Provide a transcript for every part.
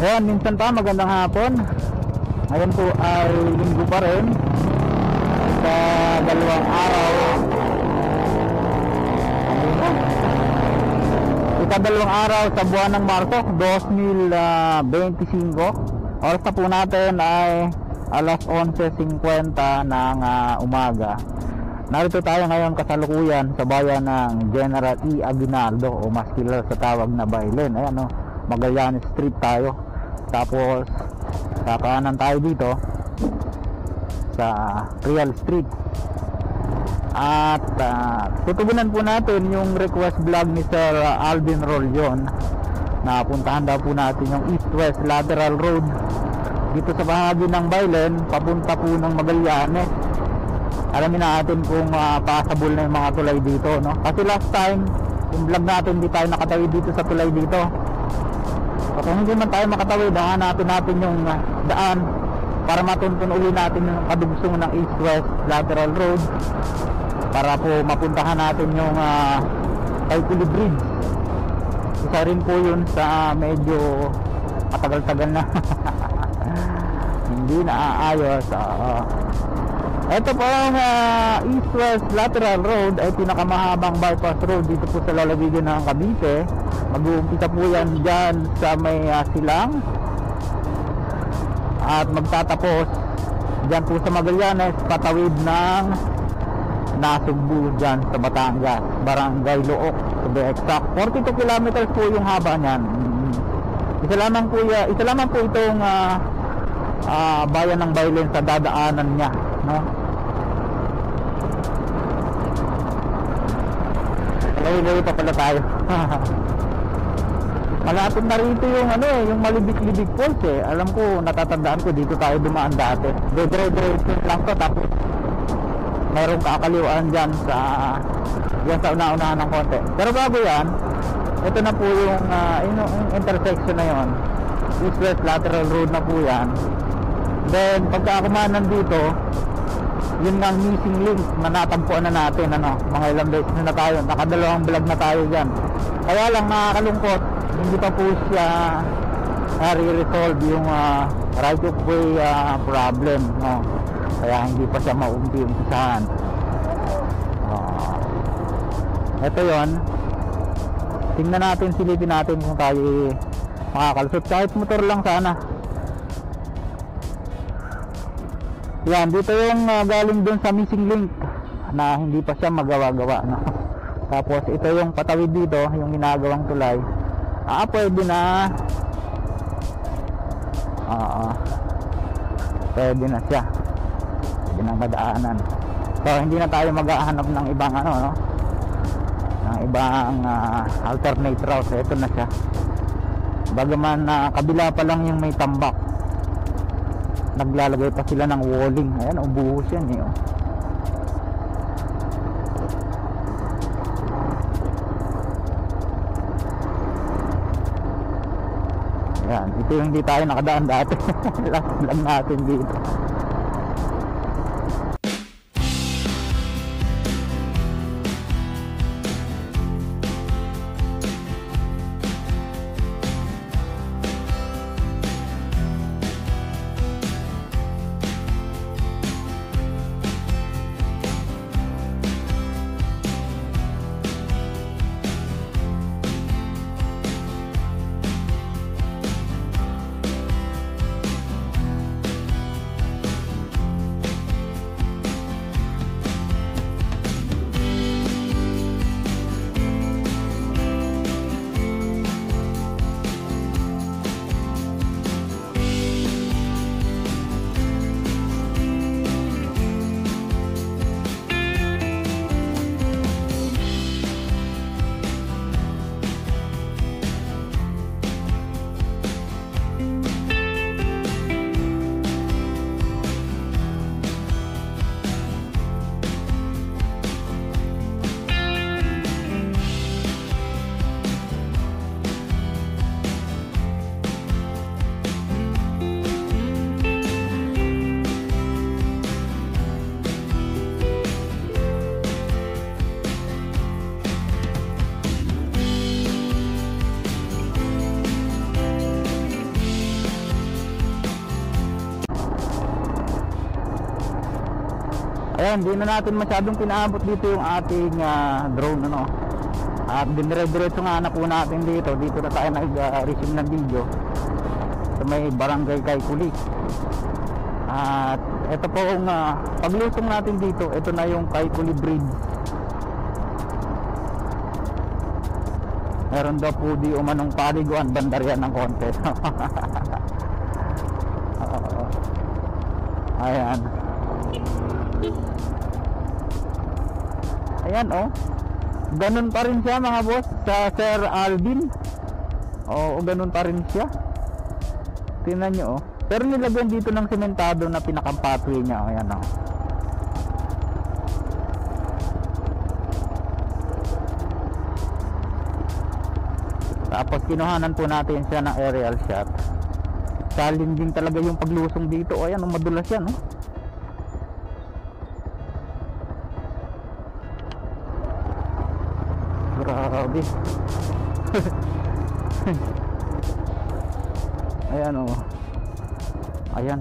Ayan, minsan pa, magandang hapon. Ngayon po ay linggo pa rin. Sa dalawang araw. Dalawang araw sa buwan ng Marso 2025. Oras na po natin ay alas 11:50 ng umaga. Narito tayo ngayon kasalukuyan sa bayan ng General E. Aguinaldo o mas kilala sa tawag na Bailen. Ayan o, Magallanes Street tayo. Tapos sa kanan tayo dito sa Real Street. At tutugunan po natin yung request vlog ni Sir Alvin Rolyon na puntahan daw po natin yung east-west lateral road dito sa bahagi ng Bailen papunta po ng Magallanes. Alamin natin kung passable na yung mga tulay dito, no? Kasi last time yung vlog natin hindi tayo nakatawid dito sa tulay dito. So kung hindi man tayo makatawid, hanapin natin yung daan para matuntun uli natin yung kadugsungan ng east-west lateral road para po mapuntahan natin yung Taytili Bridge. Isa rin po yun sa medyo matagal-tagal na hindi naaayos. Ito po ang east-west lateral road ay pinakamahabang bypass road dito po sa lalawigan ng Cavite. Mag-uumpisa po yan dyan sa may silang at magtatapos dyan po sa Magallanes patawid ng Nasugbu dyan sa Batangas, Barangay Luok to be exact. 42 kilometers po yung haba niyan. Isa lamang po itong bayan ng Bailen sa dadaanan niya, no? Layo-layo pa pala tayo. Malapit na rito yung yung Malibig-Libig Falls eh. Alam ko, natatandaan ko dito tayo dumaan dati. Dire-diretso lang to, tapos mayroong kakaliwaan dyan sa una-unahan ng konti. Pero bago yan, ito na po yung intersection na yon, east-west lateral road na po yan. Then pagka kumanan dito, yun nga missing link na natampuan na natin, mga ilang beses na tayo, nakadalawang vlog na tayo dyan. Kaya lang nakakalungkot, hindi pa po siya re-resolve yung right of way problem, no? Kaya hindi pa siya maumpisahan. Ito yon. Tingnan natin, silipin natin kung tayo makakalusot kahit motor lang sana. Yan, dito yung galing dun sa missing link na hindi pa siya magawa-gawa, no? Tapos ito yung patawid dito, yung ginagawang tulay. Pwede na. Pwede na siya. Pwede na madaanan. So hindi na tayo maghahanap ng ibang ng ibang alternate route. Ito na siya. Bagaman kabila pa lang yung may tambak, naglalagay pa sila ng walling. Ayan, ubuhos yan eh, oh. Ayan, ito yung hindi tayo nakadaan dati. Last lang natin dito. Ayan, di na natin masyadong pinaabot dito yung ating drone, ano. At dinire-diretso nga na po natin dito. Dito na tayo nag-resume ng video sa may barangay Kaykuli. At ito po ang paglusong natin dito. Ito na yung Kaykuli Bridge. Meron daw po di umanong paliguan, bandarian ng konti. Ayan. Ayan, oh. Ganun pa rin siya, mga boss, sa Sir Alvin. Oo, ganun pa rin siya. Tingnan nyo, oh. Pero nilagyan dito ng sementado na pinaka-pathway niya. Ayan, oh. Tapos kinuhanan po natin siya ng aerial shot. Challenging talaga yung paglusong dito. Ayan, oh, madulas yan, oh. Grabe. Ayan, oh. Ayan.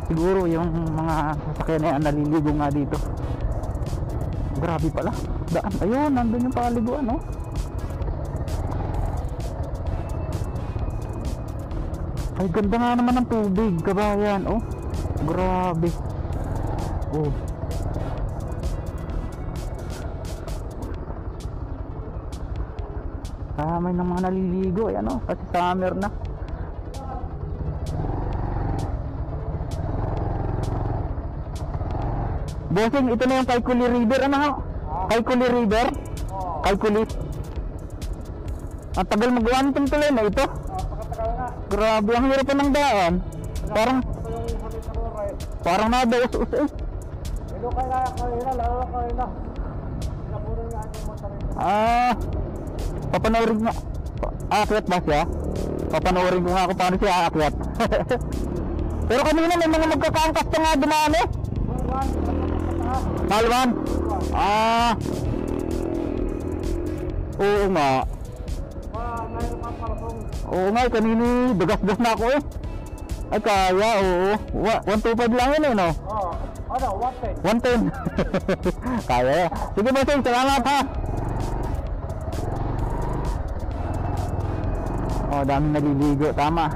Siguro yung mga sasakyan na yan naliligo nga dito. Grabe pala. Daan. Ayun, nandun yung paliguan, oh. Ay, ganda nga naman ng tubig, kabayan, oh. Grabe. Oh. May mga naliligo, ayan, oh, kasi summer na. Bossing, ito na yung Kaykuli River, ano ho? Kaykuli River? Kaykuli. Ang tagal magawa nitong tuloy na ito. Grabe, ang hirap pa ng daan. Parang nadaos-us eh. Papanoorin nga. Aakyat ba siya? Papanoorin ko nga kung paano siya aakyat. Pero kanina may mga magkakangkas na nga dumaan eh. Malwan? Oo nga. Oo nga, kanina dagas-gas na ako eh. Ay kaya, oo. 125 lang yun eh, no? Oo. Ano, 110. 110. Kaya. Sige ba, sir, salamat ha. Oh, daming naliligo, tama.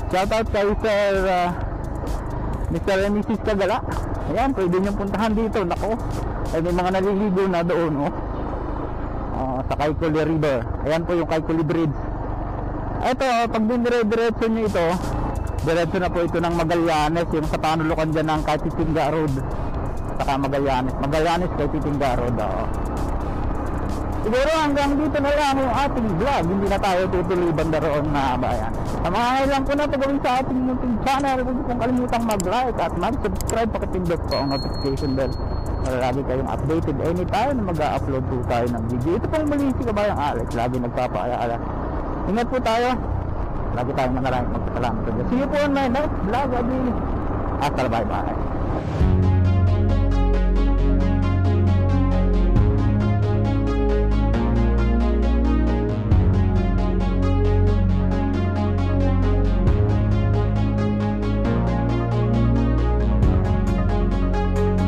Shoutout kay Sir Mr. and Mrs. Kagala. Ayan, pwede niyong puntahan dito. Nako, ay may mga naliligo na doon, oh. Sa Kaykuli River. Ayan po yung Kaykuli Bridge. Ito, pag dinire-diretso nyo ito, diretso na po ito ng Magallanes, yung sa panulukan dyan ng Katitinga Road. Saka Magallanes Katitinga Road, oh. Siguro hanggang dito na lang yung ating vlog. Hindi na tayo tutuloy banda roon na bayan. Sa mga kailang ko na ito gawin sa ating YouTube channel. Huwag kong kalimutang mag-like at mag-subscribe. Pakipindot po ang notification bell para lagi kayong updated anytime na mag-upload po tayo ng video. Ito pong muli si Kabayang Alex. Lagi nagpapaala. Ingat po tayo. Lagi tayong maraming magpasalamat. See you po on my next vlog. Hasta bye bye.